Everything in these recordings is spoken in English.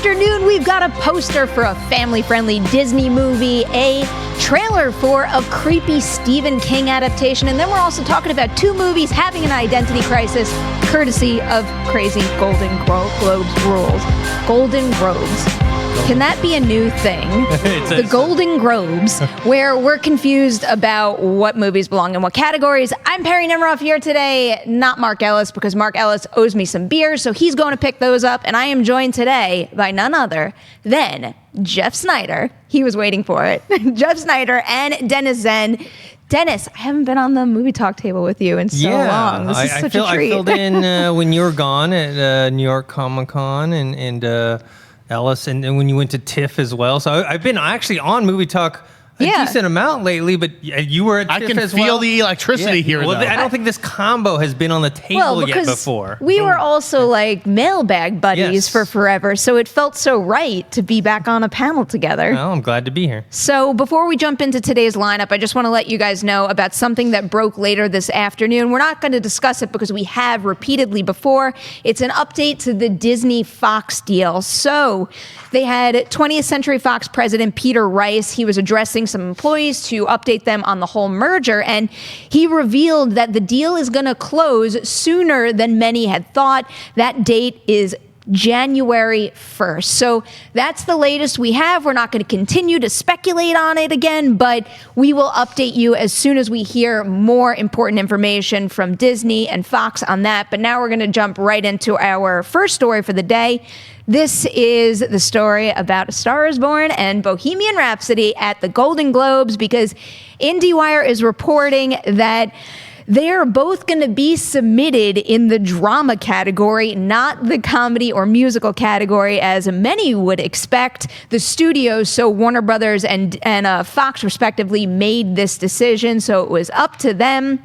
afternoon, we've got a poster for a family-friendly Disney movie, a trailer for a creepy Stephen King adaptation, and then we're also talking about two movies having an identity crisis, courtesy of crazy Golden Globes rules. Golden Globes. Can that be a new thing? The Golden Globes, where we're confused about what movies belong in what categories. I'm Perry Nemiroff here today, not Mark Ellis, because Mark Ellis owes me some beers, so he's going to pick those up, and I am joined today by none other than Jeff Sneider. He was waiting for it. Jeff Sneider and Dennis Zen. Dennis, I haven't been on the movie talk table with you in so long. This is such a treat. I filled in when you were gone at New York Comic Con and Ellis, and when you went to TIFF as well. So I've been actually on Movie Talk a decent amount lately, but you were at TIFF as well. I can feel the electricity here, well, though. I don't think this combo has been on the table yet before. We were also like mailbag buddies for forever, so it felt so right to be back on a panel together. Well, I'm glad to be here. So before we jump into today's lineup, I just want to let you guys know about something that broke later this afternoon. We're not going to discuss it because we have repeatedly before. It's an update to the Disney-Fox deal. So they had 20th Century Fox president Peter Rice. He was addressing some employees to update them on the whole merger, and he revealed that the deal is going to close sooner than many had thought. That date is January 1st. So that's the latest we have. We're not going to continue to speculate on it again, but we will update you as soon as we hear more important information from Disney and Fox on that. But now we're going to jump right into our first story for the day. This is the story about A Star is Born and Bohemian Rhapsody at the Golden Globes, because IndieWire is reporting that they are both going to be submitted in the drama category, not the comedy or musical category, as many would expect. The studios, so Warner Brothers and Fox respectively, made this decision, so it was up to them.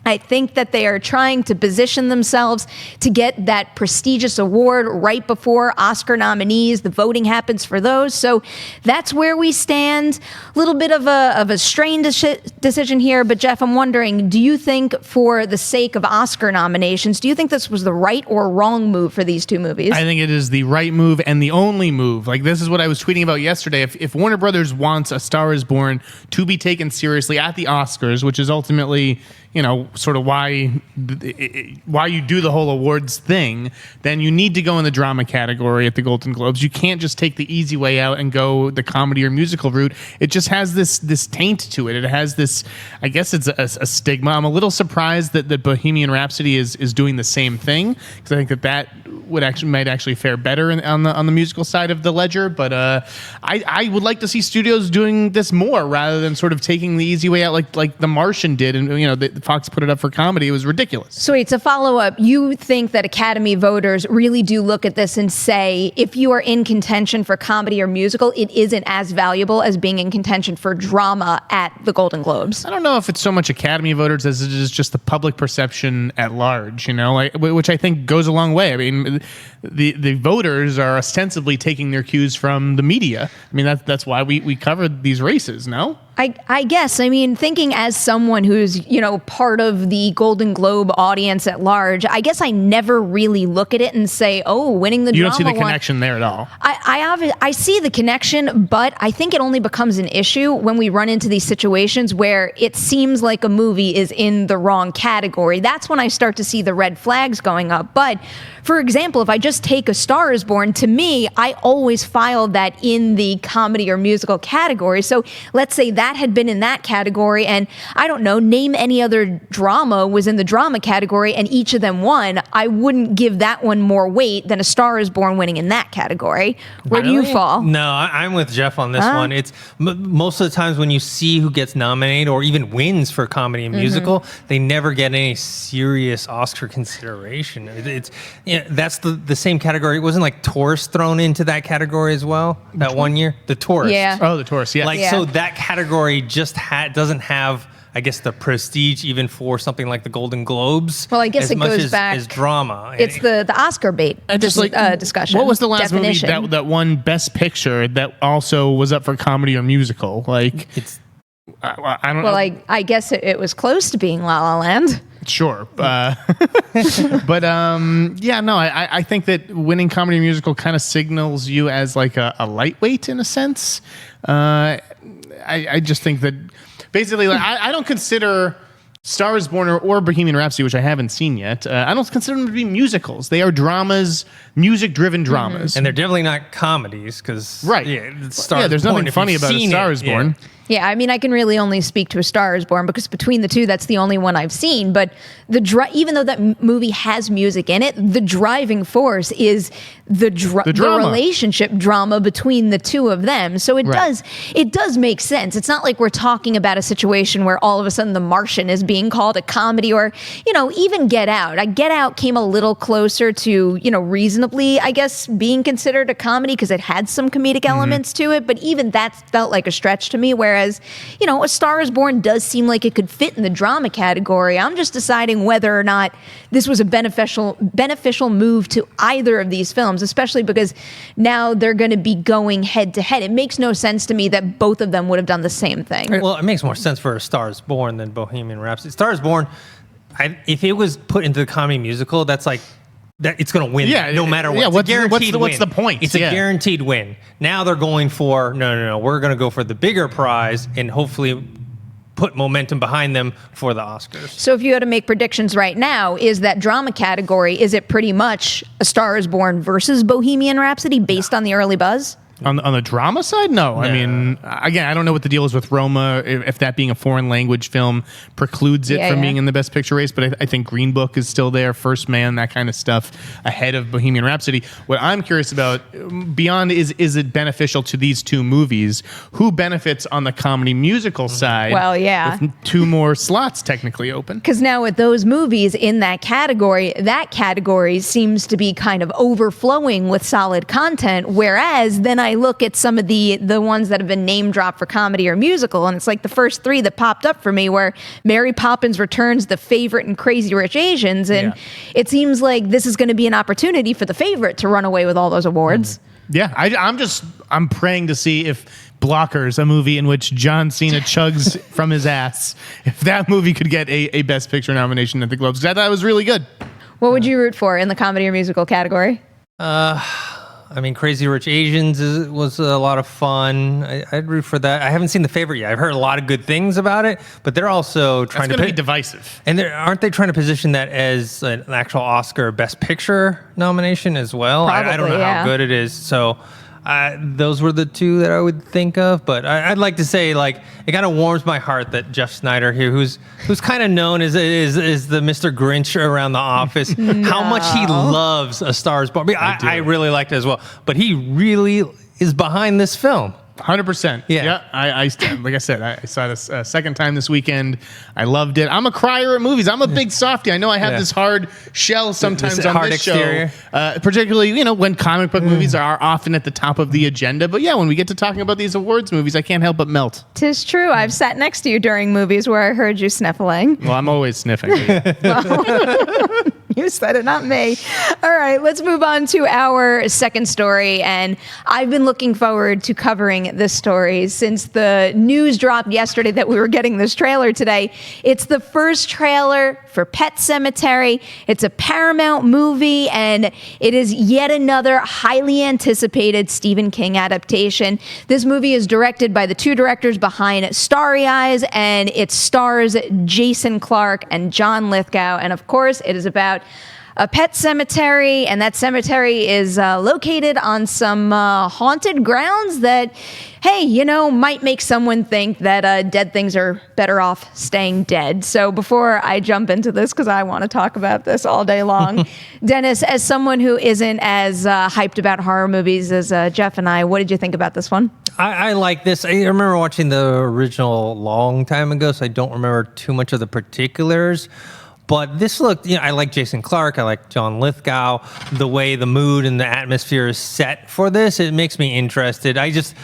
I think that they are trying to position themselves to get that prestigious award right before Oscar nominees. The voting happens for those. So that's where we stand. A little bit of a strained decision here. But Jeff, I'm wondering, do you think for the sake of Oscar nominations, do you think this was the right or wrong move for these two movies? I think it is the right move and the only move. Like, this is what I was tweeting about yesterday. If Warner Brothers wants A Star is Born to be taken seriously at the Oscars, which is ultimately, you know, sort of why you do the whole awards thing, then you need to go in the drama category at the Golden Globes. You can't just take the easy way out and go the comedy or musical route. It just has this taint to it. It has this, I guess it's a stigma. I'm a little surprised that Bohemian Rhapsody is doing the same thing, because I think that might actually fare better on the musical side of the ledger. But I would like to see studios doing this more rather than sort of taking the easy way out like The Martian did, and Fox put it up for comedy. It was ridiculous. So wait, to follow up, you think that Academy voters really do look at this and say, if you are in contention for comedy or musical, it isn't as valuable as being in contention for drama at the Golden Globes? I don't know if it's so much Academy voters as it is just the public perception at large, which I think goes a long way. I mean, the voters are ostensibly taking their cues from the media. I mean, that's why we covered these races, no? I guess. I mean, thinking as someone who's, part of the Golden Globe audience at large, I guess I never really look at it and say, oh, winning the drama. You don't see the connection there at all. I see the connection, but I think it only becomes an issue when we run into these situations where it seems like a movie is in the wrong category. That's when I start to see the red flags going up. But for example, if I just take A Star is Born, to me, I always filed that in the comedy or musical category. So let's say that had been in that category, and I don't know, name any other drama was in the drama category and each of them won, I wouldn't give that one more weight than A Star is Born winning in that category. Where do you fall? No, I'm with Jeff on this one. It's most of the times when you see who gets nominated or even wins for comedy and musical, they never get any serious Oscar consideration. It's that's the same category. It wasn't like Tourist thrown into that category as well that one year? The Tourist. Yeah. Oh, The Tourist, yeah. So that category just doesn't have, I guess, the prestige even for something like the Golden Globes. Well, I guess as it much goes as, back. as drama. It's the Oscar bait discussion. What was the last definition. movie that won Best Picture that also was up for comedy or musical? Like, It's I don't know. Well, I guess it was close to being La La Land. Sure. I think that winning comedy musical kind of signals you as like a lightweight in a sense. I just think that basically, like, I don't consider Star is Born or Bohemian Rhapsody, which I haven't seen yet, I don't consider them to be musicals. They are dramas, music-driven dramas. And they're definitely not comedies, because right. There's nothing funny about A Star is Born. Yeah, I mean, I can really only speak to A Star is Born because between the two, that's the only one I've seen. But even though that movie has music in it, the driving force is the relationship drama between the two of them. So it does make sense. It's not like we're talking about a situation where all of a sudden The Martian is being called a comedy, or, even Get Out. Get Out came a little closer to, reasonably, I guess, being considered a comedy because it had some comedic elements to it. But even that felt like a stretch to me, whereas, A Star is Born does seem like it could fit in the drama category. I'm just deciding whether or not this was a beneficial move to either of these films, especially because now they're going to be going head to head. It makes no sense to me that both of them would have done the same thing. Well, it makes more sense for A Star is Born than Bohemian Rhapsody. Star is Born, if it was put into the comedy musical, that's like, that it's going to win no matter what. Yeah, it's what's the point? It's a guaranteed win. Now they're going for, no, we're going to go for the bigger prize and hopefully put momentum behind them for the Oscars. So if you had to make predictions right now, is that drama category, is it pretty much A Star is Born versus Bohemian Rhapsody based on the early buzz? On the drama side, no. I mean, again, I don't know what the deal is with Roma, if that being a foreign language film precludes it from being in the Best Picture race, but I think Green Book is still there, First Man, that kind of stuff, ahead of Bohemian Rhapsody. What I'm curious about, beyond is it beneficial to these two movies, who benefits on the comedy musical side? Well, yeah. With two more slots technically open. Because now with those movies in that category seems to be kind of overflowing with solid content, whereas then I look at some of the ones that have been name dropped for comedy or musical, and it's like the first three that popped up for me were Mary Poppins Returns, The Favorite, and Crazy Rich Asians, and it seems like this is going to be an opportunity for The Favorite to run away with all those awards. Yeah, I'm praying to see if Blockers, a movie in which John Cena chugs from his ass, if that movie could get a Best Picture nomination at the Globes, because I thought it was really good. What would you root for in the comedy or musical category? I mean, Crazy Rich Asians was a lot of fun. I'd root for that. I haven't seen The Favorite yet. I've heard a lot of good things about it, but they're also trying to be divisive. And aren't they trying to position that as an actual Oscar Best Picture nomination as well? Probably, I don't know how good it is. So those were the two that I would think of. But I'd like to say, like, it kind of warms my heart that Jeff Sneider here, who's kind of known as the Mr. Grinch around The Office, how much he loves A Star is Born. I really liked it as well. But he really is behind this film. 100%. Yeah. I like I said, I saw it a second time this weekend. I loved it. I'm a crier at movies. I'm a big softie. I know I have this hard shell sometimes this on hard this exterior. Show, particularly when comic book movies are often at the top of the agenda. But yeah, when we get to talking about these awards movies, I can't help but melt. 'Tis true. I've sat next to you during movies where I heard you sniffling. Well, I'm always sniffing. You said it, not me. All right, let's move on to our second story. And I've been looking forward to covering this story since the news dropped yesterday that we were getting this trailer today. It's the first trailer for Pet Sematary. It's a Paramount movie, and it is yet another highly anticipated Stephen King adaptation. This movie is directed by the two directors behind Starry Eyes, and it stars Jason Clarke and John Lithgow. And of course, it is about a pet cemetery, and that cemetery is located on some haunted grounds that, hey, might make someone think that dead things are better off staying dead. So before I jump into this, because I want to talk about this all day long, Dennis, as someone who isn't as hyped about horror movies as Jeff and I, what did you think about this one? I like this. I remember watching the original a long time ago, so I don't remember too much of the particulars. But this looked, I like Jason Clarke, I like John Lithgow, the way the mood and the atmosphere is set for this, it makes me interested. I just,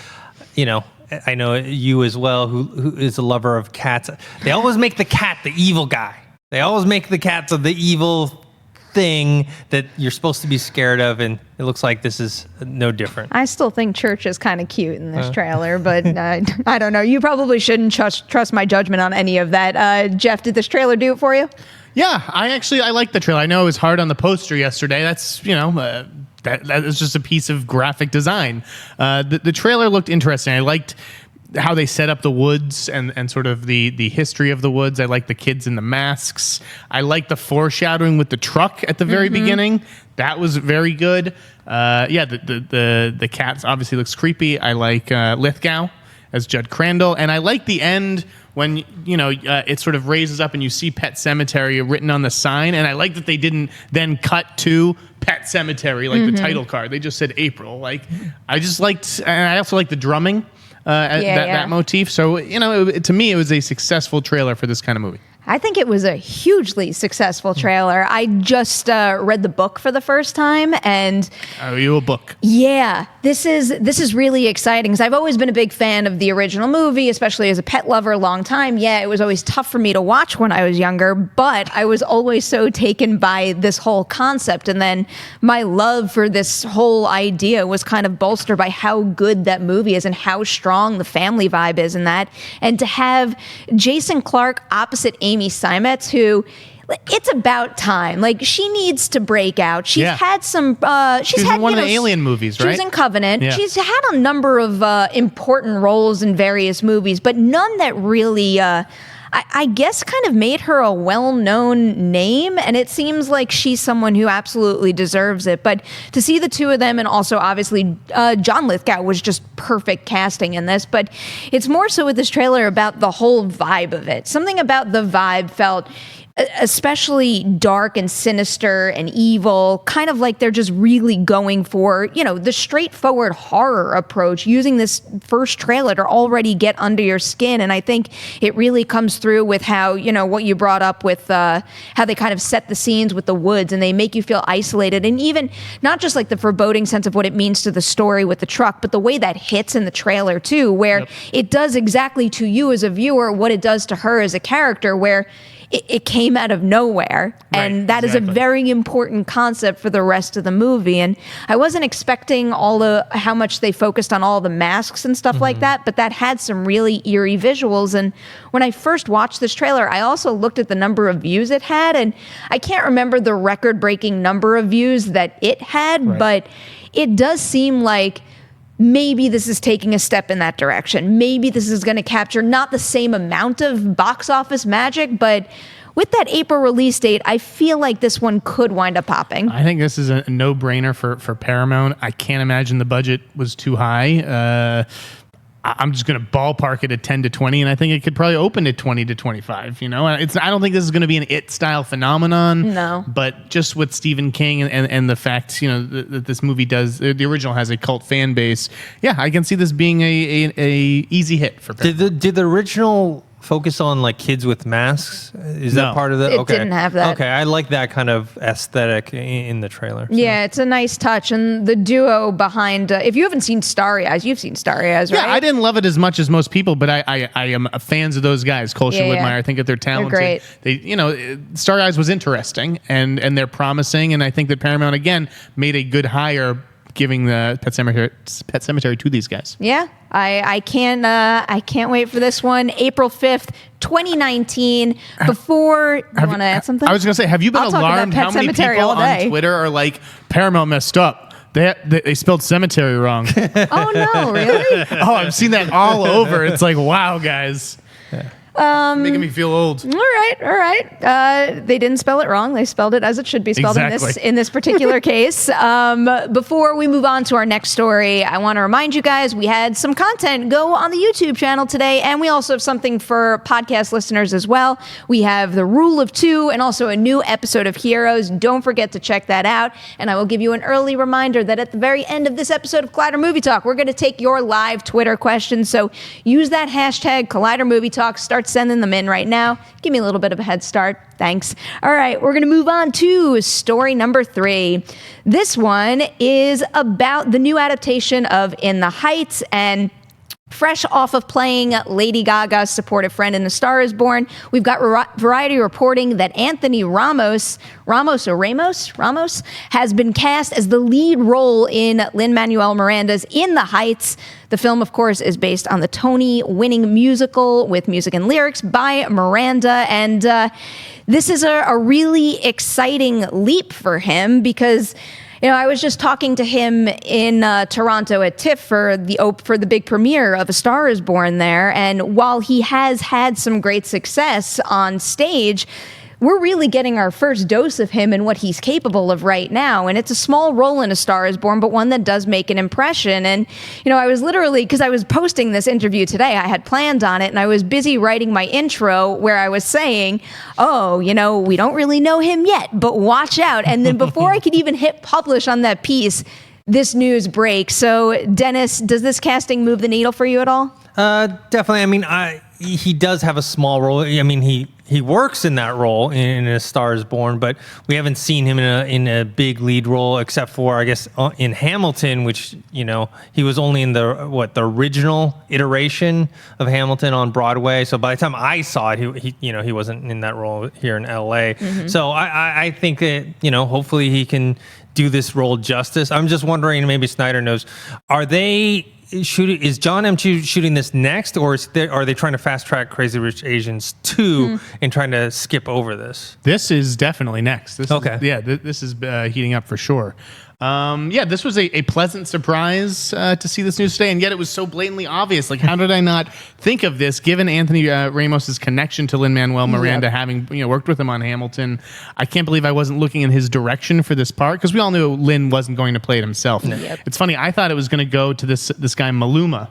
I know you as well, who is a lover of cats. They always make the cat the evil guy. They always make the cat the evil thing that you're supposed to be scared of, and it looks like this is no different. I still think Church is kind of cute in this trailer, but I don't know. You probably shouldn't trust my judgment on any of that. Jeff, did this trailer do it for you? Yeah, I like the trailer. I know it was hard on the poster yesterday. That's, that is just a piece of graphic design. The trailer looked interesting. I liked how they set up the woods and sort of the history of the woods. I like the kids in the masks. I like the foreshadowing with the truck at the very beginning. That was very good. The cat obviously looks creepy. I like Lithgow as Judd Crandall, and I like the end when it sort of raises up and you see Pet Sematary written on the sign, and I like that they didn't then cut to Pet Sematary like the title card. They just said April. Like, I just liked, and I also like the drumming, that motif. So to me, it was a successful trailer for this kind of movie. I think it was a hugely successful trailer. I just read the book for the first time, and oh, you a book? Yeah, this is really exciting because I've always been a big fan of the original movie, especially as a pet lover a long time. Yeah, it was always tough for me to watch when I was younger, but I was always so taken by this whole concept, and then my love for this whole idea was kind of bolstered by how good that movie is and how strong the family vibe is in that, and to have Jason Clarke opposite Amy Seimetz, who, it's about time. Like, she needs to break out. She's had some. She's had in one of the Alien movies, right? She was in Covenant. Yeah. She's had a number of important roles in various movies, but none that really. I guess kind of made her a well-known name, and it seems like she's someone who absolutely deserves it. But to see the two of them, and also obviously John Lithgow was just perfect casting in this, but it's more so with this trailer about the whole vibe of it. Something about the vibe felt especially dark and sinister and evil, kind of like they're just really going for, the straightforward horror approach, using this first trailer to already get under your skin. And I think it really comes through with how, what you brought up with how they kind of set the scenes with the woods, and they make you feel isolated, and even not just like the foreboding sense of what it means to the story with the truck, but the way that hits in the trailer too, where it does exactly to you as a viewer what it does to her as a character, where it came out of nowhere. And that is a very important concept for the rest of the movie. And I wasn't expecting how much they focused on all the masks and stuff like that, but that had some really eerie visuals. And when I first watched this trailer, I also looked at the number of views it had, and I can't remember the record-breaking number of views that it had, but it does seem like maybe this is taking a step in that direction. Maybe this is going to capture not the same amount of box office magic, but with that April release date, I feel like this one could wind up popping. I think this is a no-brainer for Paramount. I can't imagine the budget was too high. I'm just going to ballpark it at 10 to 20, and I think it could probably open at 20 to 25. I don't think this is going to be an It-style phenomenon. No. But just with Stephen King and the fact, that this movie the original has a cult fan base, I can see this being a easy hit for Paramount. Did the original focus on like kids with masks? Is that part of it? It didn't have that. Okay, I like that kind of aesthetic in the trailer. So. Yeah, it's a nice touch. And the duo behind, if you haven't seen Starry Eyes, you've seen Starry Eyes, right? Yeah, I didn't love it as much as most people, but I am fans of those guys. Cole Whitmire, I think that they're talented. They're great. Starry Eyes was interesting, and they're promising, and I think that Paramount, again, made a good hire giving the Pet Sematary to these guys. Yeah, I can't wait for this one. April 5th, 2019. Before, you want to add something? I was going to say, have you been alarmed how many people on Twitter are like, Paramount messed up? They spelled cemetery wrong. Oh, no, really? Oh, I've seen that all over. It's like, wow, guys. Yeah. Making me feel old. All right. They didn't spell it wrong. They spelled it as it should be spelled in this particular case. Before we move on to our next story, I want to remind you guys we had some content go on the YouTube channel today, and we also have something for podcast listeners as well. We have the Rule of Two and also a new episode of Heroes. Don't forget to check that out. And I will give you an early reminder that at the very end of this episode of Collider Movie Talk, we're going to take your live Twitter questions. So use that hashtag Collider Movie Talk. Start sending them in right now. Give me a little bit of a head start. Thanks. All right, we're going to move on to story number 3. This one is about the new adaptation of In the Heights, and Fresh off of playing Lady Gaga's supportive friend in A Star is Born, we've got Variety reporting that Anthony Ramos has been cast as the lead role in Lin-Manuel Miranda's In the Heights. The film, of course, is based on the Tony-winning musical with music and lyrics by Miranda, and this is a really exciting leap for him because I was just talking to him in Toronto at TIFF for the big premiere of A Star is Born there, and while he has had some great success on stage, we're really getting our first dose of him and what he's capable of right now. And it's a small role in A Star is Born, but one that does make an impression. And, I was literally, because I was posting this interview today, I had planned on it, and I was busy writing my intro where I was saying, we don't really know him yet, but watch out. And then before I could even hit publish on that piece, this news breaks. So, Dennis, does this casting move the needle for you at all? Definitely. I mean, he does have a small role. I mean, he works in that role in A Star is Born, but we haven't seen him in a big lead role except for, I guess, in Hamilton, which he was only in the original iteration of Hamilton on Broadway. So by the time I saw it, he wasn't in that role here in LA. Mm-hmm. So I think that hopefully he can do this role justice. I'm just wondering, maybe Sneider knows, is John M. Chu shooting this next, or are they trying to fast track Crazy Rich Asians 2 and trying to skip over this? This is definitely next. This is heating up for sure. This was a pleasant surprise to see this news today, and yet it was so blatantly obvious. Like, how did I not think of this, given Anthony Ramos's connection to Lin-Manuel Miranda, having worked with him on Hamilton? I can't believe I wasn't looking in his direction for this part, because we all knew Lin wasn't going to play it himself. Yep. It's funny, I thought it was going to go to this guy Maluma,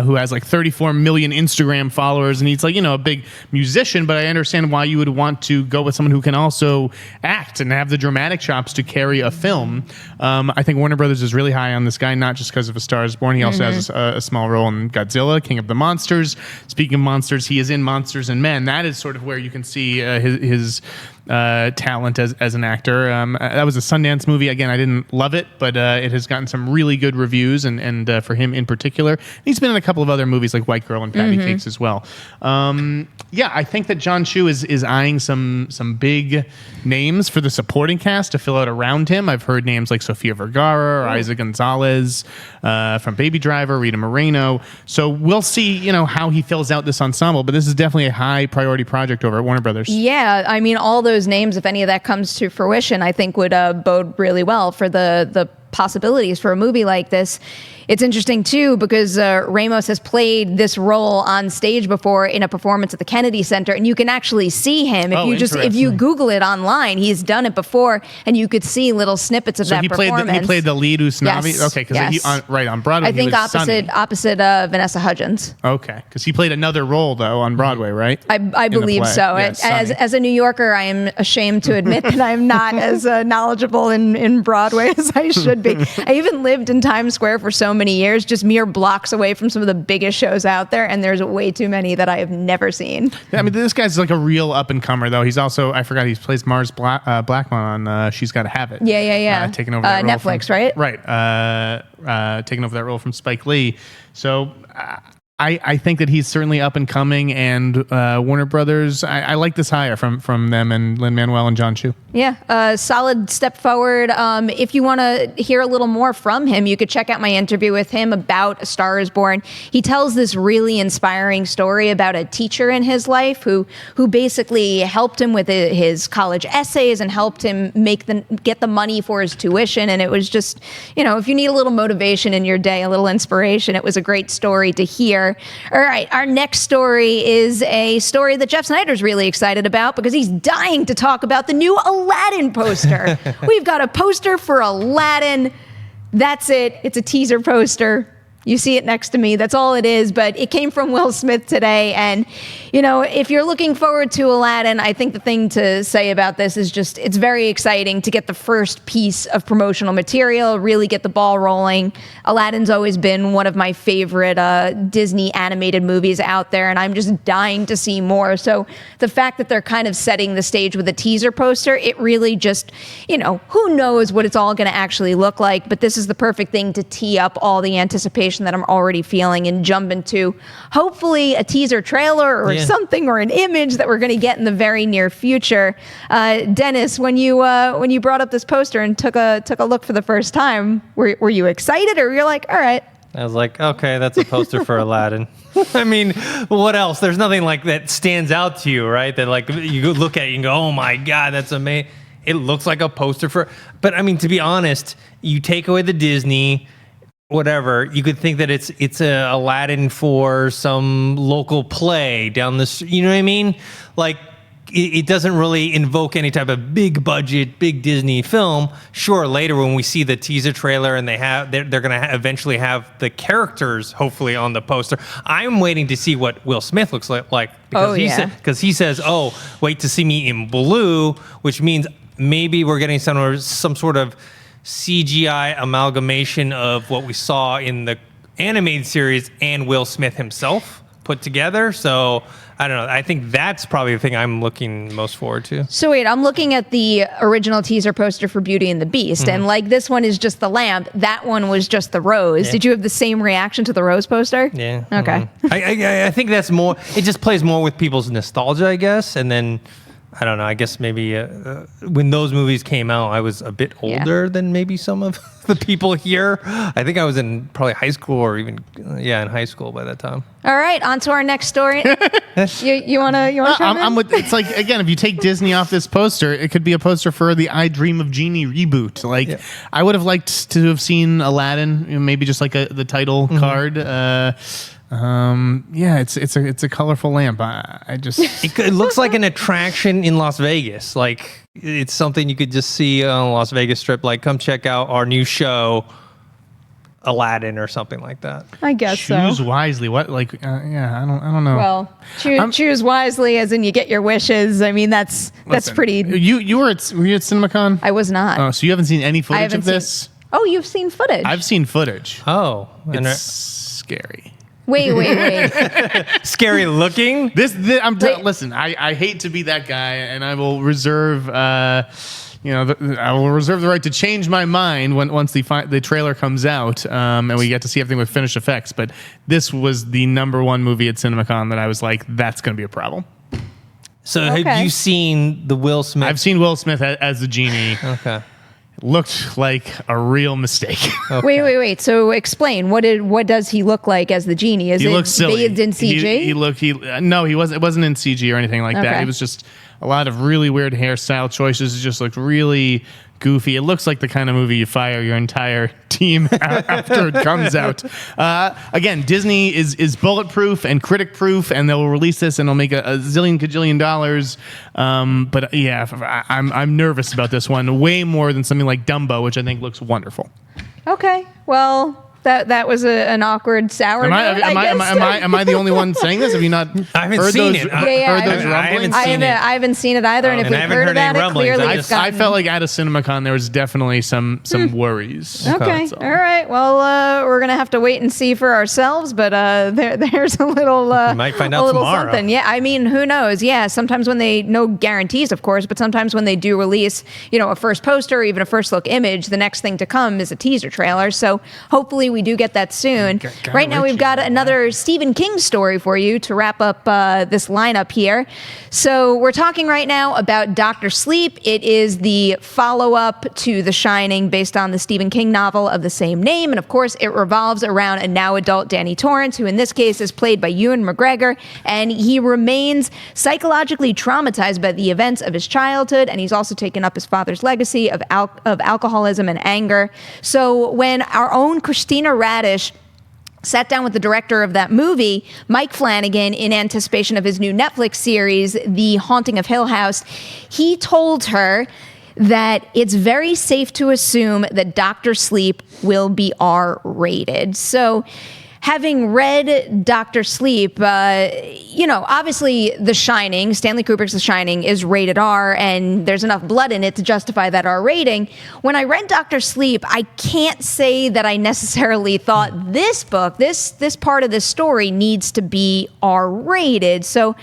who has like 34 million Instagram followers, and he's like, a big musician, but I understand why you would want to go with someone who can also act and have the dramatic chops to carry a film. I think Warner Brothers is really high on this guy, not just because of A Star is Born. He also has a small role in Godzilla, King of the Monsters. Speaking of monsters, he is in Monsters and Men. That is sort of where you can see his talent as an actor. That was a Sundance movie. Again, I didn't love it, but it has gotten some really good reviews, and for him in particular. He's been in a couple of other movies like White Girl and Patty Cakes as well. I think that John Chu is eyeing some big names for the supporting cast to fill out around him. I've heard names like Sofia Vergara or Isa Gonzalez from Baby Driver, Rita Moreno. So we'll see, how he fills out this ensemble, but this is definitely a high priority project over at Warner Brothers. Yeah, I mean, all those names, if any of that comes to fruition, I think would bode really well for the possibilities for a movie like this. It's interesting too because Ramos has played this role on stage before in a performance at the Kennedy Center, and you can actually see him if you Google it online. He's done it before, and you could see little snippets of that performance. He played the lead Usnavi. Yes. Okay, because on Broadway. I think opposite Vanessa Hudgens. Okay, because he played another role though on Broadway, right? I believe so. Yes, as a New Yorker, I am ashamed to admit that I'm not as knowledgeable in Broadway as I should be. I even lived in Times Square for so many years, just mere blocks away from some of the biggest shows out there, and there's way too many that I have never seen. Yeah, I mean, this guy's like a real up-and-comer, though. He's also, I forgot, he plays Mars Blackmon on She's Gotta Have It. Yeah. Taking over that role Netflix, right? Right. Taking over that role from Spike Lee. So I think that he's certainly up and coming, and Warner Brothers, I like this hire from them and Lin-Manuel and John Chu. Yeah, solid step forward. If you want to hear a little more from him, you could check out my interview with him about A Star is Born. He tells this really inspiring story about a teacher in his life who basically helped him with his college essays and helped him get the money for his tuition. And it was just, if you need a little motivation in your day, a little inspiration, it was a great story to hear. All right, our next story is a story that Jeff Sneider's really excited about because he's dying to talk about the new Aladdin poster. We've got a poster for Aladdin. That's it. It's a teaser poster. You see it next to me. That's all it is. But it came from Will Smith today. And, if you're looking forward to Aladdin, I think the thing to say about this is just it's very exciting to get the first piece of promotional material, really get the ball rolling. Aladdin's always been one of my favorite Disney animated movies out there, and I'm just dying to see more. So the fact that they're kind of setting the stage with a teaser poster, it really just, who knows what it's all going to actually look like. But this is the perfect thing to tee up all the anticipation anticipation that I'm already feeling and jump into hopefully a teaser trailer or something or an image that we're going to get in the very near future. Dennis, when you brought up this poster and took a look for the first time, were you excited, or you're like, all right? I was like, okay, that's a poster for Aladdin. I mean, what else? There's nothing like that stands out to you, right? That like you look at it and go, oh my God, that's amazing. It looks like a poster for, but I mean, to be honest, you take away the Disney, whatever, you could think that it's a Aladdin for some local play down the street. You know what I mean? Like, it doesn't really invoke any type of big budget, big Disney film. Sure, later when we see the teaser trailer and they're going to eventually have the characters hopefully on the poster. I'm waiting to see what Will Smith looks like because he says, "Oh, wait to see me in blue," which means maybe we're getting some sort of CGI amalgamation of what we saw in the animated series and Will Smith himself put together. So I don't know. I think that's probably the thing I'm looking most forward to. So wait, I'm looking at the original teaser poster for Beauty and the Beast, and like this one is just the lamp. That one was just the rose. Yeah. Did you have the same reaction to the rose poster? Yeah. Okay. I think that's more. It just plays more with people's nostalgia, I guess, and then. I don't know. I guess maybe when those movies came out, I was a bit older than maybe some of the people here. I think I was in probably high school or even in high school by that time. All right, on to our next story. you wanna I'm with. It's like, again, if you take Disney off this poster, it could be a poster for the I Dream of Genie reboot. Like, I would have liked to have seen Aladdin, maybe just like the title card. It's a colorful lamp. I just it looks like an attraction in Las Vegas. Like, it's something you could just see on Las Vegas Strip. Like, come check out our new show, Aladdin, or something like that. I guess choose wisely. What? Like, I don't know. Well, choose wisely, as in you get your wishes. I mean, that's pretty. were you at CinemaCon? I was not. Oh, so you haven't seen any footage of this? Oh, you've seen footage. I've seen footage. Oh, it's scary. Wait. Scary looking? Listen, I hate to be that guy, and I will reserve I will reserve the right to change my mind once the trailer comes out, and we get to see everything with finished effects. But this was the #1 movie at CinemaCon that I was like, that's going to be a problem. So have you seen the Will Smith? I've seen Will Smith as the genie. Okay. Looked like a real mistake. Okay. Wait. So explain, what does he look like as the genie? Is he looks silly. Bathed in CG? No, he wasn't. It wasn't in CG or anything like that. It was just a lot of really weird hairstyle choices. It just looked really goofy. It looks like the kind of movie you fire your entire team after it comes out. Again, Disney is bulletproof and critic-proof, and they'll release this and they'll make a zillion kajillion dollars. But yeah, I'm nervous about this one way more than something like Dumbo, which I think looks wonderful. Okay, well. That was an awkward sour note. Am I the only one saying this? Have you not? I haven't seen it. Heard those rumblings? I haven't seen it either. And if we've heard about it, clearly I felt like at a CinemaCon there was definitely some worries. Okay, all right. Well, we're gonna have to wait and see for ourselves. But there's a little. You might find out tomorrow. Something. Yeah, I mean, who knows? Yeah, sometimes when no guarantees, of course, but sometimes when they do release, a first poster or even a first look image, the next thing to come is a teaser trailer. So hopefully we do get that soon. Right now we've got another Stephen King story for you to wrap up this lineup here. So we're talking right now about Dr. Sleep. It is the follow-up to The Shining based on the Stephen King novel of the same name. And of course it revolves around a now adult Danny Torrance, who in this case is played by Ewan McGregor. And he remains psychologically traumatized by the events of his childhood. And he's also taken up his father's legacy of alcoholism and anger. So when our own Christina Radish sat down with the director of that movie, Mike Flanagan, in anticipation of his new Netflix series, The Haunting of Hill House, he told her that it's very safe to assume that Dr. Sleep will be R-rated. So having read Dr. Sleep, obviously The Shining, Stanley Kubrick's The Shining, is rated R, and there's enough blood in it to justify that R rating. When I read Dr. Sleep, I can't say that I necessarily thought this book, this part of this story needs to be R rated. So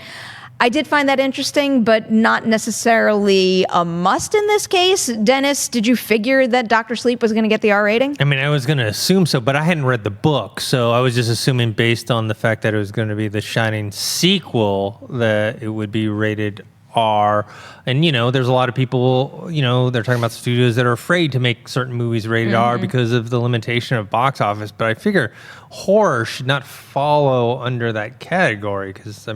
I did find that interesting, but not necessarily a must in this case. Dennis, did you figure that Dr. Sleep was going to get the R rating? I mean, I was going to assume so, but I hadn't read the book, so I was just assuming based on the fact that it was going to be the Shining sequel that it would be rated R. And, there's a lot of people, they're talking about studios that are afraid to make certain movies rated R because of the limitation of box office. But I figure horror should not follow under that category because,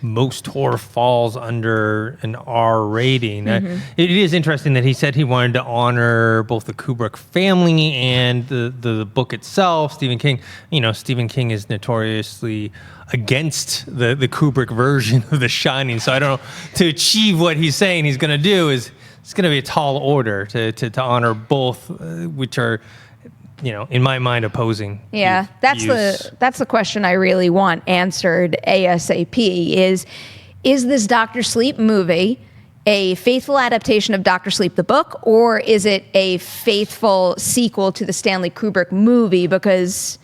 most horror falls under an R rating. It is interesting that he said he wanted to honor both the Kubrick family and the book itself, Stephen King. Stephen King is notoriously against the Kubrick version of The Shining. So I don't know, to achieve what he's saying he's going to do it's going to be a tall order to honor both, which are, in my mind, opposing. Yeah, views. that's the question I really want answered ASAP is this Dr. Sleep movie a faithful adaptation of Dr. Sleep the book, or is it a faithful sequel to the Stanley Kubrick movie? Because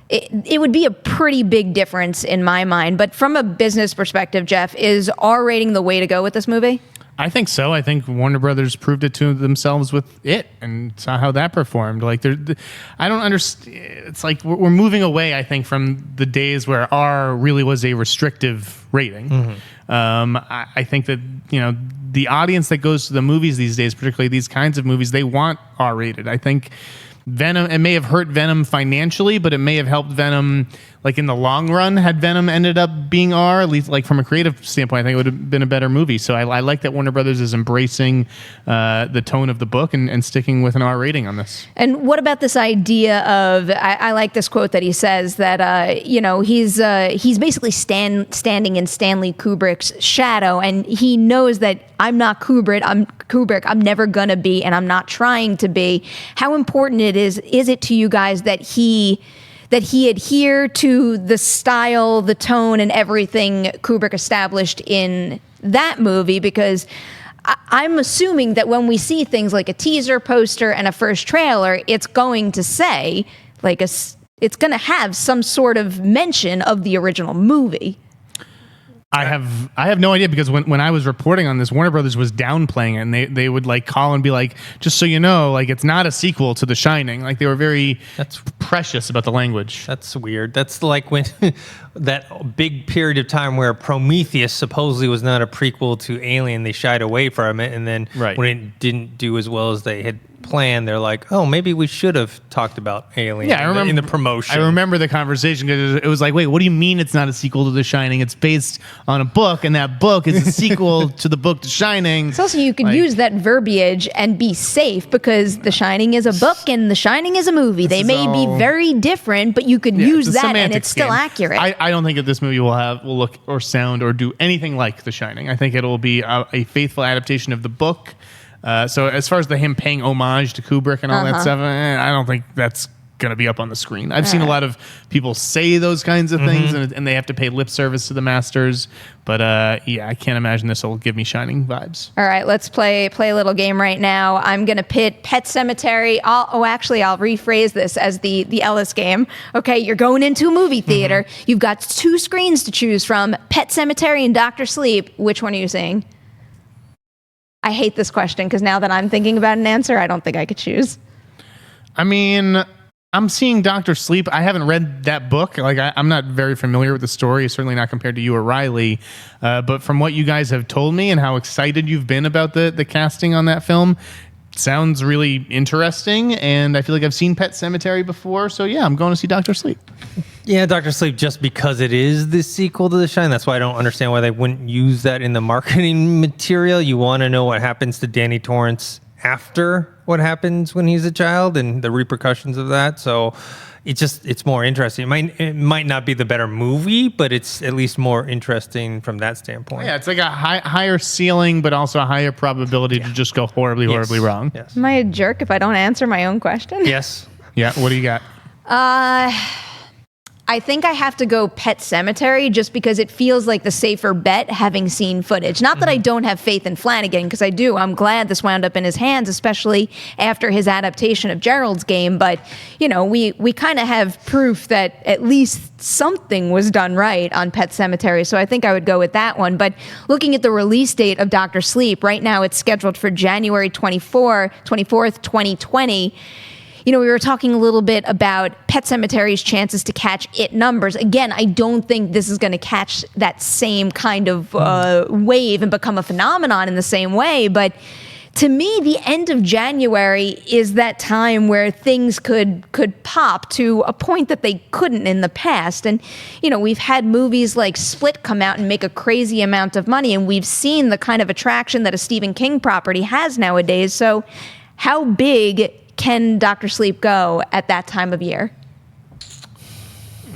it would be a pretty big difference in my mind. But from a business perspective, Jeff, is R rating the way to go with this movie? I think so. I think Warner Brothers proved it to themselves with it and saw how that performed. I don't understand. It's like we're moving away, I think, from the days where R really was a restrictive rating. I think that, the audience that goes to the movies these days, particularly these kinds of movies, they want R rated. I think Venom, it may have hurt Venom financially, but it may have helped Venom, in the long run. Had Venom ended up being R, at least from a creative standpoint, I think it would have been a better movie. So I like that Warner Brothers is embracing the tone of the book and sticking with an R rating on this. And what about this idea of, I like this quote that he says that, he's basically standing in Stanley Kubrick's shadow, and he knows that I'm not Kubrick, I'm never gonna be, and I'm not trying to be. How important is it to you guys that he adhere to the style, the tone, and everything Kubrick established in that movie? Because I'm assuming that when we see things like a teaser poster and a first trailer, it's going to say, it's going to have some sort of mention of the original movie. I have no idea, because when I was reporting on this, Warner Brothers was downplaying it, and they would call and be like, just so you know, it's not a sequel to The Shining. They were very precious about the language. That's weird. That's like when that big period of time where Prometheus supposedly was not a prequel to Alien, they shied away from it, and then when it didn't do as well as they had planned, they're like, oh, maybe we should have talked about Alien in the promotion. I remember the conversation, because it was like, wait, what do you mean it's not a sequel to The Shining? It's based on a book, and that book is a sequel to the book The Shining. It's also, you could use that verbiage and be safe, because The Shining is a book and The Shining is a movie. They may be very different, but you could use that and it's still accurate. I don't think that this movie will look or sound or do anything like The Shining. I think it'll be a faithful adaptation of the book. So as far as him paying homage to Kubrick and all that stuff, I don't think that's going to be up on the screen. I've seen a lot of people say those kinds of things, and they have to pay lip service to the masters. But I can't imagine this will give me Shining vibes. All right, let's play a little game right now. I'm going to pit Pet Sematary. I'll rephrase this as the Ellis game. Okay, you're going into a movie theater. You've got two screens to choose from, Pet Sematary and Dr. Sleep. Which one are you seeing? I hate this question, because now that I'm thinking about an answer, I don't think I could choose. I mean, I'm seeing Dr. Sleep. I haven't read that book. I'm not very familiar with the story, certainly not compared to you or Riley. But from what you guys have told me and how excited you've been about the casting on that film, it sounds really interesting. And I feel like I've seen Pet Sematary before. So yeah, I'm going to see Dr. Sleep. Yeah, Dr. Sleep, just because it is the sequel to The Shining. That's why I don't understand why they wouldn't use that in the marketing material. You want to know what happens to Danny Torrance after what happens when he's a child and the repercussions of that. So it's more interesting. It might not be the better movie, but it's at least more interesting from that standpoint. Yeah, it's like a higher ceiling, but also a higher probability to just go horribly wrong. Yes. Am I a jerk if I don't answer my own question? Yes. Yeah, what do you got? I think I have to go Pet Sematary just because it feels like the safer bet having seen footage. Not that I don't have faith in Flanagan, because I do. I'm glad this wound up in his hands, especially after his adaptation of Gerald's Game. But, we kind of have proof that at least something was done right on Pet Sematary. So I think I would go with that one. But looking at the release date of Dr. Sleep, right now it's scheduled for January 24th, 2020. We were talking a little bit about Pet Sematary's chances to catch It numbers. Again, I don't think this is going to catch that same kind of wave and become a phenomenon in the same way. But to me, the end of January is that time where things could pop to a point that they couldn't in the past. And, we've had movies like Split come out and make a crazy amount of money, and we've seen the kind of attraction that a Stephen King property has nowadays. So how big can Dr. Sleep go at that time of year?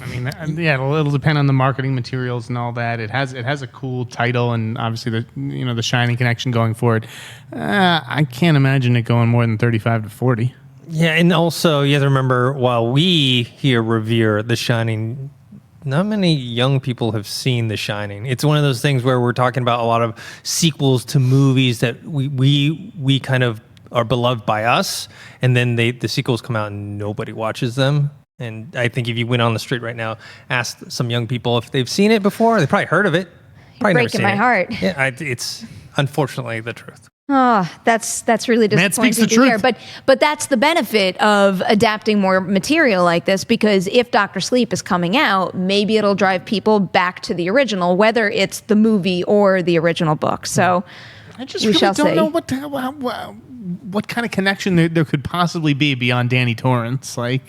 I mean, it'll depend on the marketing materials and all that. It has a cool title, and obviously the Shining connection going for it. I can't imagine it going more than 35 to 40. Yeah, and also you have to remember, while we here revere The Shining, not many young people have seen The Shining. It's one of those things where we're talking about a lot of sequels to movies that we kind of are beloved by us, and then the sequels come out and nobody watches them. And I think if you went on the street right now, asked some young people if they've seen it before, they probably heard of it. Probably never breaking seen my it. heart. Yeah, it's unfortunately the truth. Oh, that's really disappointing to hear. But that's the benefit of adapting more material like this, because if Dr. Sleep is coming out, maybe it'll drive people back to the original, whether it's the movie or the original book. So I just really don't know what kind of connection there could possibly be beyond Danny Torrance. I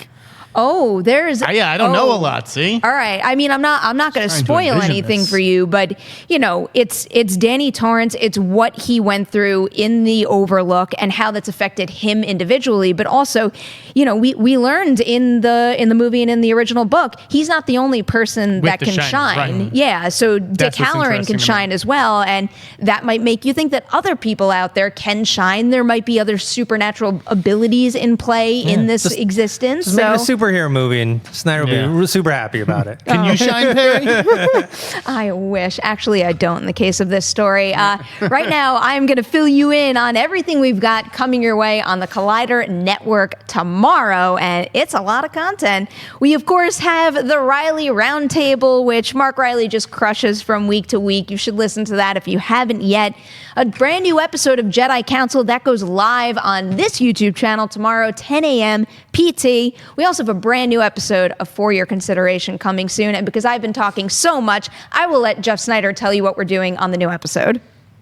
don't know a lot. See, all right. I mean, I'm not going to spoil anything for you, but it's Danny Torrance. It's what he went through in the Overlook and how that's affected him individually. But also, we learned in the movie and in the original book, he's not the only person that can shine. Right. Yeah. So Dick Halloran can shine as well, and that might make you think that other people out there can shine. There might be other supernatural abilities in play in this existence. So superhero movie, and Sneider will be super happy about it. Can you shine, Perry? I wish. Actually, I don't in the case of this story. Right now, I'm going to fill you in on everything we've got coming your way on the Collider Network tomorrow, and it's a lot of content. We, of course, have the Riley Roundtable, which Mark Riley just crushes from week to week. You should listen to that if you haven't yet. A brand new episode of Jedi Council that goes live on this YouTube channel tomorrow, 10 a.m. PT. We also have a brand new episode of For Your Consideration coming soon. And because I've been talking so much, I will let Jeff Sneider tell you what we're doing on the new episode.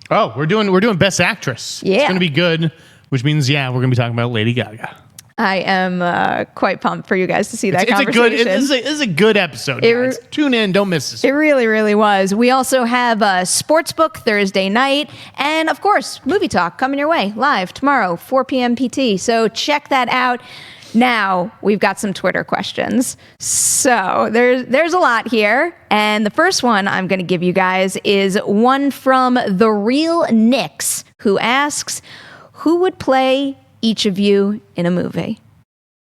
Oh, we're doing Best Actress. Yeah. It's going to be good, which means, we're going to be talking about Lady Gaga. I am quite pumped for you guys to see that conversation. It's a good episode, guys. Tune in, don't miss this. It really, really was. We also have a Sportsbook Thursday night, and of course, Movie Talk coming your way live tomorrow, 4 p.m. PT. So check that out. Now we've got some Twitter questions. So there's a lot here, and the first one I'm going to give you guys is one from The Real Nix, who asks, "Who would play each of you in a movie?"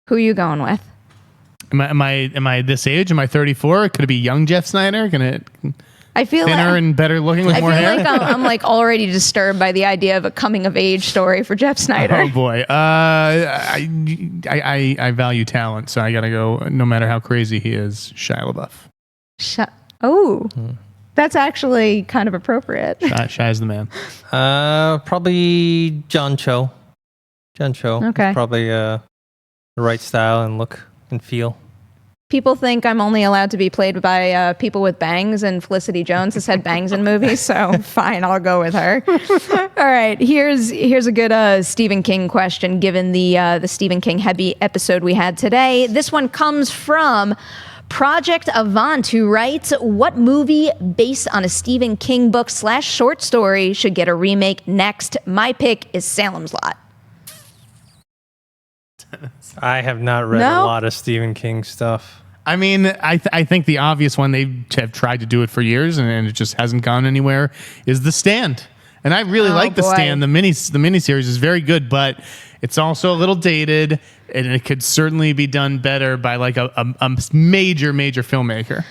Who are you going with? Am I this age? Am I 34? Could it be young Jeff Sneider? I feel thinner and better looking with more hair? I'm already disturbed by the idea of a coming of age story for Jeff Sneider. Oh boy. I value talent, so I gotta go, no matter how crazy he is, Shia LaBeouf. That's actually kind of appropriate. Shia's the man. Probably John Cho. Okay. Probably the right style and look and feel. People think I'm only allowed to be played by people with bangs, and Felicity Jones has had bangs in movies, so fine, I'll go with her. All right, here's a good Stephen King question, given the Stephen King heavy episode we had today. This one comes from Project Avant, who writes, "What movie based on a Stephen King book / short story should get a remake next? My pick is Salem's Lot." I have not read a lot of Stephen King stuff. I mean, I think the obvious one, they have tried to do it for years and it just hasn't gone anywhere, is The Stand. And I really like The Stand. The miniseries is very good, but it's also a little dated. and it could certainly be done better by like a major filmmaker.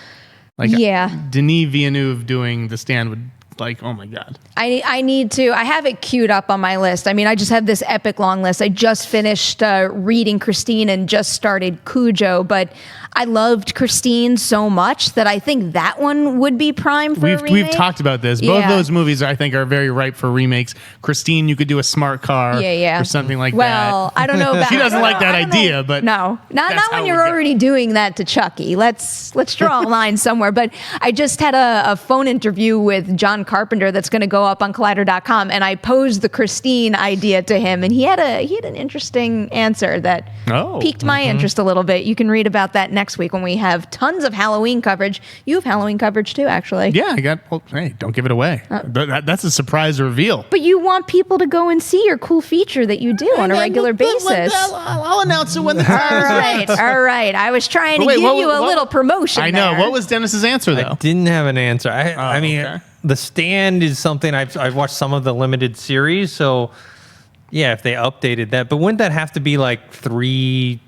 Like Denis Villeneuve doing The Stand would, like, oh my God. I need to. I have it queued up on my list. I mean, I just have this epic long list. I just finished reading Christine and just started Cujo, but I loved Christine so much that I think that one would be prime for a remake. We've talked about this. Both those movies, I think, are very ripe for remakes. Christine, you could do a smart car or something like that. Well, I don't know about. She doesn't like that idea, but no, not when you're already doing that to Chucky. Let's draw a line somewhere. But I just had a phone interview with John Carpenter that's going to go up on Collider.com, and I posed the Christine idea to him, and he had an interesting answer that piqued my interest a little bit. You can read about that next week when we have tons of Halloween coverage. You have Halloween coverage too, actually. Yeah, I got. Well, hey, don't give it away. That's a surprise reveal. But you want people to go and see your cool feature that you do on a regular basis. I'll announce it when the time is All right. I was trying to give you a little promotion. I know. There. What was Dennis's answer though? I didn't have an answer. I mean, The Stand is something I've watched some of the limited series, so yeah, if they updated that, but wouldn't that have to be like 3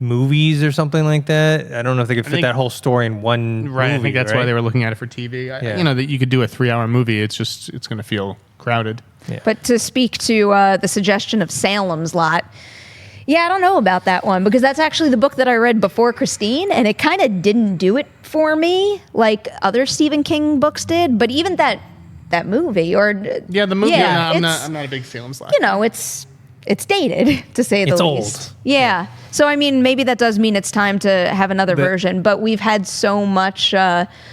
movies or something like that? I don't know if they could fit that whole story in one movie. I think that's why they were looking at it for TV. You know, that you could do a 3-hour movie. It's going to feel crowded. Yeah. But to speak to the suggestion of Salem's Lot, I don't know about that one, because that's actually the book that I read before Christine, and it kind of didn't do it for me like other Stephen King books did. But even that movie, or the movie, I'm not a big Salem's Lot. You know, it's dated, to say the least. It's old. Yeah. So, I mean, maybe that does mean it's time to have another version, but we've had so much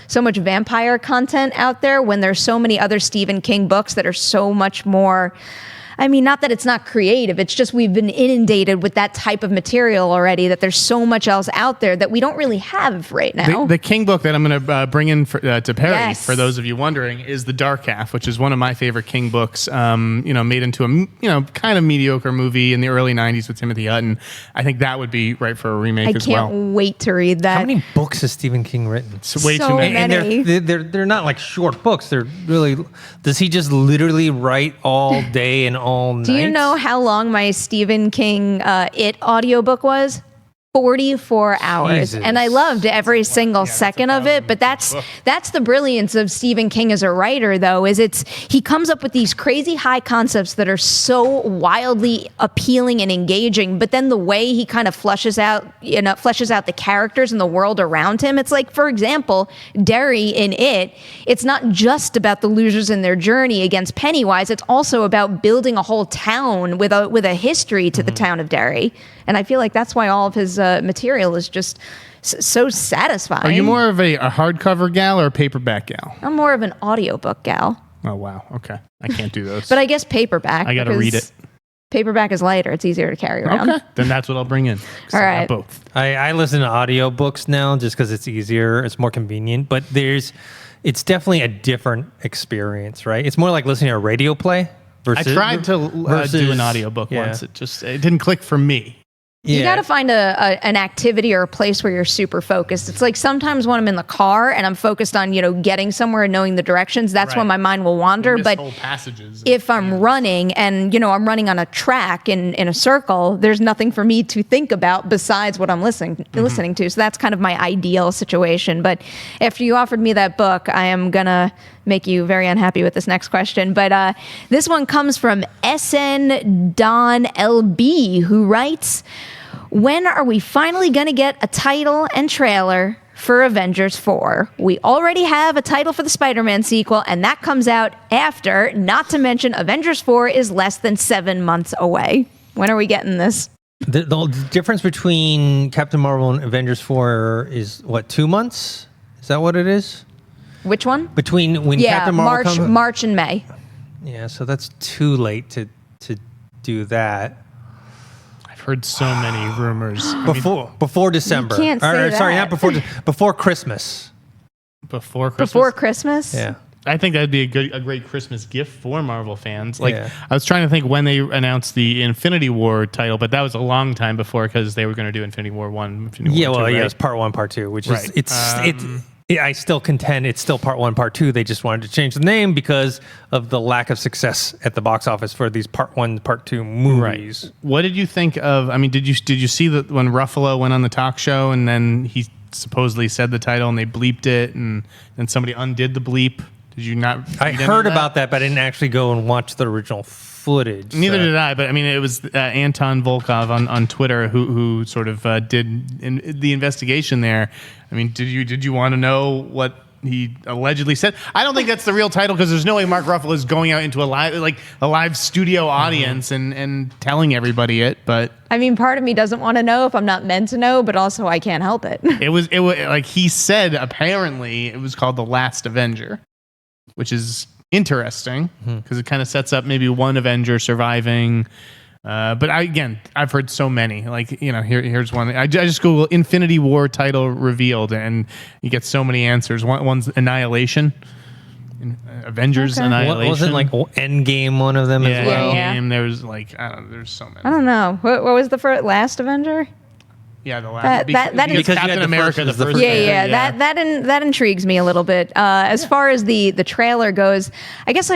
vampire content out there when there's so many other Stephen King books that are so much more. I mean, not that it's not creative. It's just we've been inundated with that type of material already, that there's so much else out there that we don't really have right now. The King book that I'm going to bring in to Perry, for those of you wondering, is The Dark Half, which is one of my favorite King books, made into a kind of mediocre movie in the early 90s with Timothy Hutton. I think that would be right for a remake as well. I can't wait to read that. How many books has Stephen King written? It's way too many. And they're not like short books. They're really. Does he just literally write all day and all night? Do you know how long my Stephen King It audiobook was? 44 hours. Jesus. And I loved every single second of it. But that's the brilliance of Stephen King as a writer, though, is he comes up with these crazy high concepts that are so wildly appealing and engaging. But then the way he kind of fleshes out the characters and the world around him. It's like, for example, Derry in It, it's not just about the losers and their journey against Pennywise. It's also about building a whole town with a history to the town of Derry. And I feel like that's why all of his material is just so satisfying. Are you more of a hardcover gal or a paperback gal? I'm more of an audiobook gal. Oh, wow. Okay. I can't do those. But I guess paperback. I got to read it. Paperback is lighter. It's easier to carry around. Okay. Then that's what I'll bring in. All right. Both. I listen to audiobooks now just because it's easier. It's more convenient. But it's definitely a different experience, right? It's more like listening to a radio play. I tried to do an audiobook once. It didn't click for me. You got to find an activity or a place where you're super focused. It's like sometimes when I'm in the car and I'm focused on, getting somewhere and knowing the directions, that's when my mind will wander. But whole passages if I'm running and, I'm running on a track in a circle, there's nothing for me to think about besides what I'm listening to. So that's kind of my ideal situation. But after you offered me that book, I am going to make you very unhappy with this next question. But this one comes from SN Don LB, who writes, when are we finally going to get a title and trailer for Avengers 4? We already have a title for the Spider-Man sequel, and that comes out after, not to mention Avengers 4 is less than 7 months away. When are we getting this? The difference between Captain Marvel and Avengers 4 is, 2 months? Is that what it is? Which one? Between when Captain Marvel comes... March and May. Yeah, so that's too late to do that. Heard so many rumors before December. You can't say that. Sorry, not before Christmas. Before Christmas? Yeah. I think that'd be a great Christmas gift for Marvel fans. I was trying to think when they announced the Infinity War title, but that was a long time before because they were going to do Infinity War 1. Infinity War 2, right? It's part 1, part 2, which is I still contend it's still part 1, part 2. They just wanted to change the name because of the lack of success at the box office for these part 1, part 2 movies. Right. What did you think of? I mean, did you see that when Ruffalo went on the talk show and then he supposedly said the title and they bleeped it and then somebody undid the bleep? Did you not? I heard about that, but I didn't actually go and watch the original footage. Neither did I, but I mean, it was Anton Volkov on Twitter who sort of did the investigation there. I mean, did you want to know what he allegedly said? I don't think that's the real title because there's no way Mark Ruffalo is going out into a live studio audience and telling everybody it. But I mean, part of me doesn't want to know if I'm not meant to know, but also I can't help it. it was like he said. Apparently, it was called The Last Avenger, which is interesting because it kind of sets up maybe one Avenger surviving. But I've heard so many. Like, here's one. I just Google Infinity War title revealed, and you get so many answers. One's Annihilation, Avengers Annihilation. Wasn't like Endgame one of them as well? Endgame. There's there's so many. I don't know. What was the first last Avenger? Yeah, the last. That because Captain America, the first. Yeah. That intrigues me a little bit. As far as the trailer goes, I guess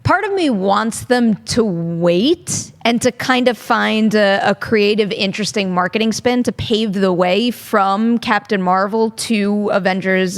part of me wants them to wait and to kind of find a creative, interesting marketing spin to pave the way from Captain Marvel to Avengers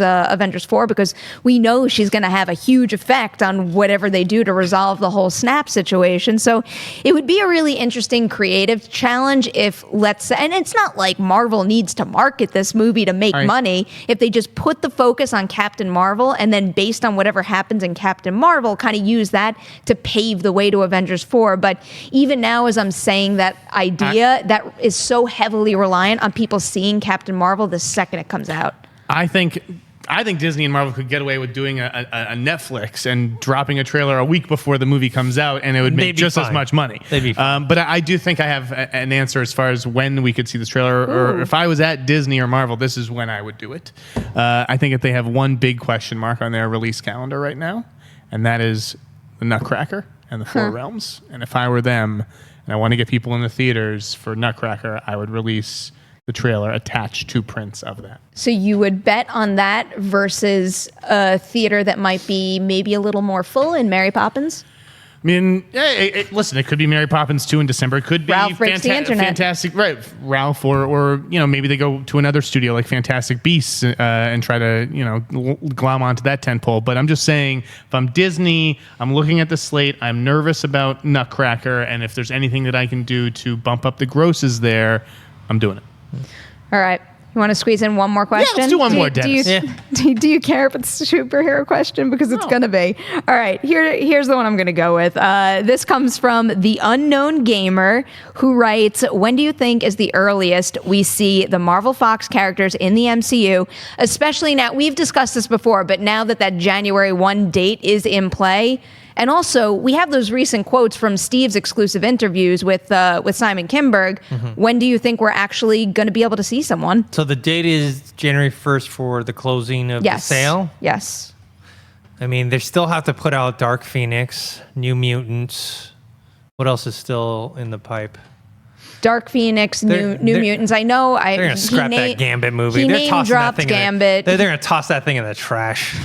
4, because we know she's going to have a huge effect on whatever they do to resolve the whole snap situation. So it would be a really interesting creative challenge if, let's say, and it's not like Marvel needs to market this movie to make money, if they just put the focus on Captain Marvel and then based on whatever happens in Captain Marvel, kind of use that to pave the way to Avengers 4. But even now, as I'm saying that idea, that is so heavily reliant on people seeing Captain Marvel the second it comes out. I think Disney and Marvel could get away with doing a Netflix and dropping a trailer a week before the movie comes out, and it would make just as much money. They'd be fine. But I do think I have an answer as far as when we could see this trailer, or if I was at Disney or Marvel, this is when I would do it. I think if they have one big question mark on their release calendar right now, and that is the Nutcracker and the Four Realms. And if I were them, and I want to get people in the theaters for Nutcracker, I would release the trailer attached to prints of that. So you would bet on that versus a theater that might be maybe a little more full in Mary Poppins? I mean, listen, it could be Mary Poppins 2 in December. It could be Ralph breaks the internet. Fantastic, right? Ralph, or maybe they go to another studio like Fantastic Beasts and try to glom onto that tentpole. But I'm just saying, if I'm Disney, I'm looking at the slate. I'm nervous about Nutcracker, and if there's anything that I can do to bump up the grosses there, I'm doing it. All right. You want to squeeze in one more question? Yeah, let's do one more, Dennis. Do you care if it's a superhero question? Because it's going to be. All right, here's the one I'm going to go with. This comes from The Unknown Gamer, who writes, when do you think is the earliest we see the Marvel Fox characters in the MCU? Especially now, we've discussed this before, but now that January 1 date is in play, and also, we have those recent quotes from Steve's exclusive interviews with Simon Kinberg. When do you think we're actually going to be able to see someone? So the date is January 1st for the closing of the sale? Yes. I mean, they still have to put out Dark Phoenix, New Mutants. What else is still in the pipe? Dark Phoenix, New Mutants. I know. They're going to scrap that Gambit movie. He They're tossing that thing Gambit. They're going to toss that thing in the trash.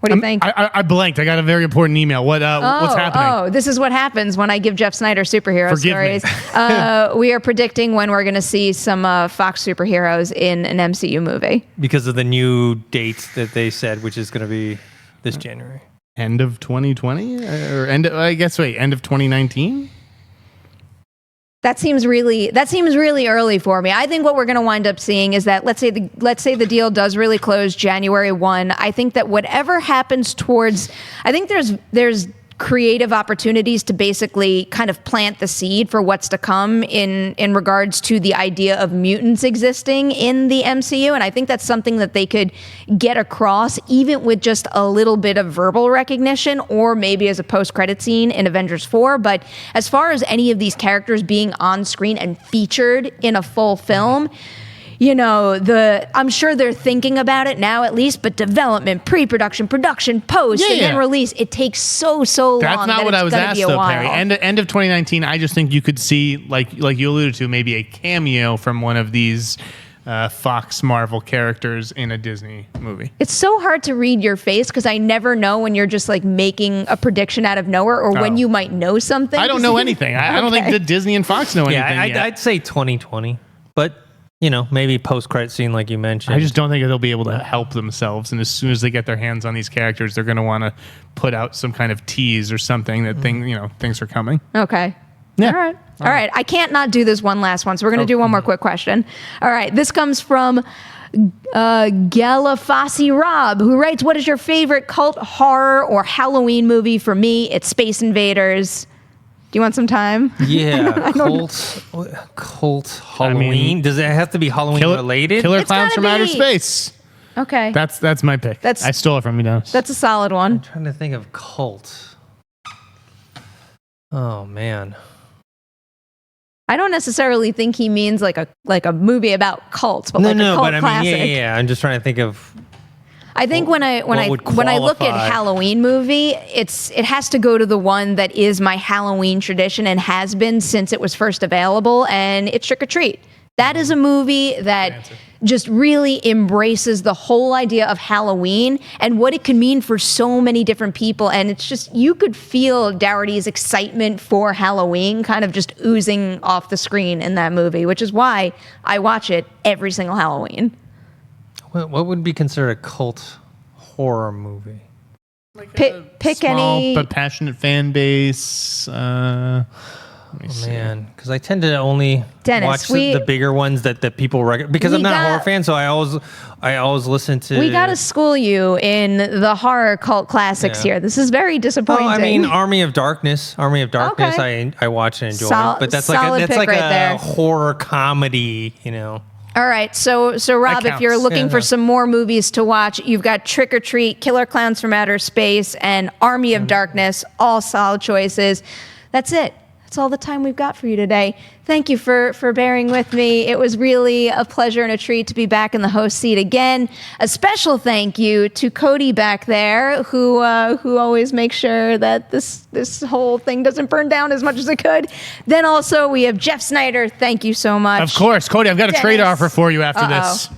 What do you think? I blanked. I got a very important email. What's happening? Oh, this is what happens when I give Jeff Sneider superhero stories. We are predicting when we're going to see some Fox superheroes in an MCU movie. Because of the new date that they said, which is going to be this January. End of 2020? Or end of 2019? That seems really early for me. I think what we're going to wind up seeing is that let's say the deal does really close January 1. I think that whatever happens I think there's creative opportunities to basically kind of plant the seed for what's to come in regards to the idea of mutants existing in the MCU. And I think that's something that they could get across even with just a little bit of verbal recognition, or maybe as a post-credit scene in Avengers 4. But as far as any of these characters being on screen and featured in a full film, I'm sure they're thinking about it now at least, but development, pre-production, production, post, and then release, it takes so long. That's not what I was asked though, Perry. End of 2019, I just think you could see, like you alluded to, maybe a cameo from one of these Fox Marvel characters in a Disney movie. It's so hard to read your face because I never know when you're just like making a prediction out of nowhere or when you might know something. I don't know anything. I don't think that Disney and Fox know anything yet. I'd say 2020, but maybe post-credit scene like you mentioned. I just don't think they'll be able to help themselves. And as soon as they get their hands on these characters, they're going to want to put out some kind of tease or something that things are coming. Okay. Yeah. All right. I can't not do this one last one, so we're going to do one more quick question. All right. This comes from Galafasi Rob, who writes, what is your favorite cult horror or Halloween movie? For me, it's Space Invaders. Do you want some time? Yeah, cult Halloween. Does it have to be Halloween related? Killer Clowns from Outer Space. Okay. That's my pick. I stole it from you, Dennis. That's a solid one. I'm trying to think of cult. Oh, man. I don't necessarily think he means like a movie about cults, but a cult classic. Yeah. I'm just trying to think of. I think when I look at Halloween movie, it has to go to the one that is my Halloween tradition and has been since it was first available, and it's Trick or Treat. That is a movie that just really embraces the whole idea of Halloween and what it can mean for so many different people. And it's just, you could feel Dougherty's excitement for Halloween kind of just oozing off the screen in that movie, which is why I watch it every single Halloween. What would be considered a cult horror movie? Pick small any but passionate fan base. Man, because I tend to only watch the bigger ones that people recognize. Because I'm not a horror fan, so I always listen to. We got to school you in the horror cult classics here. This is very disappointing. Oh, I mean, Army of Darkness. Okay. I watch and enjoy it, but that's like a horror comedy, All right, so Rob, if you're looking for some more movies to watch, you've got Trick or Treat, Killer Clowns from Outer Space, and Army of Darkness, all solid choices. That's it. That's all the time we've got for you today. Thank you for bearing with me. It was really a pleasure and a treat to be back in the host seat again. A special thank you to Cody back there, who always makes sure that this whole thing doesn't burn down as much as it could. Then also we have Jeff Sneider. Thank you so much. Of course, Cody. I've got a trade offer for you after this.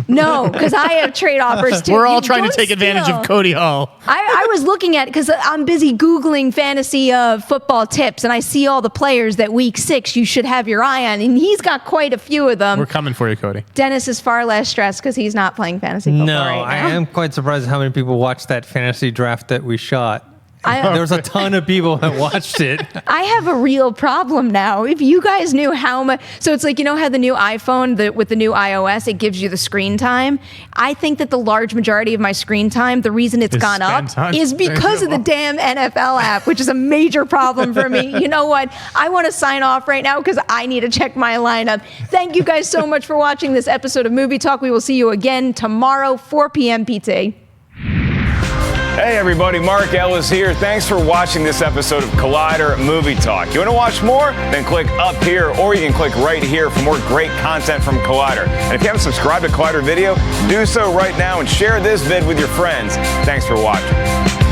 No, because I have trade offers too. We're all trying to take advantage of Cody Hall. I was looking at it because I'm busy Googling fantasy football tips, and I see all the players that week 6 you should have your eye on, and he's got quite a few of them. We're coming for you, Cody. Dennis is far less stressed because he's not playing fantasy football right now. I am quite surprised how many people watched that fantasy draft that we shot. There was a ton of people that watched it. I have a real problem now. If you guys knew how much, so it's like, how the new iPhone with the new iOS, it gives you the screen time. I think that the large majority of my screen time, the reason it's gone up is because of the damn NFL app, which is a major problem for me. You know what? I want to sign off right now because I need to check my lineup. Thank you guys so much for watching this episode of Movie Talk. We will see you again tomorrow, 4 p.m. PT. Hey everybody, Mark Ellis here. Thanks for watching this episode of Collider Movie Talk. You want to watch more? Then click up here, or you can click right here for more great content from Collider. And if you haven't subscribed to Collider Video, do so right now and share this vid with your friends. Thanks for watching.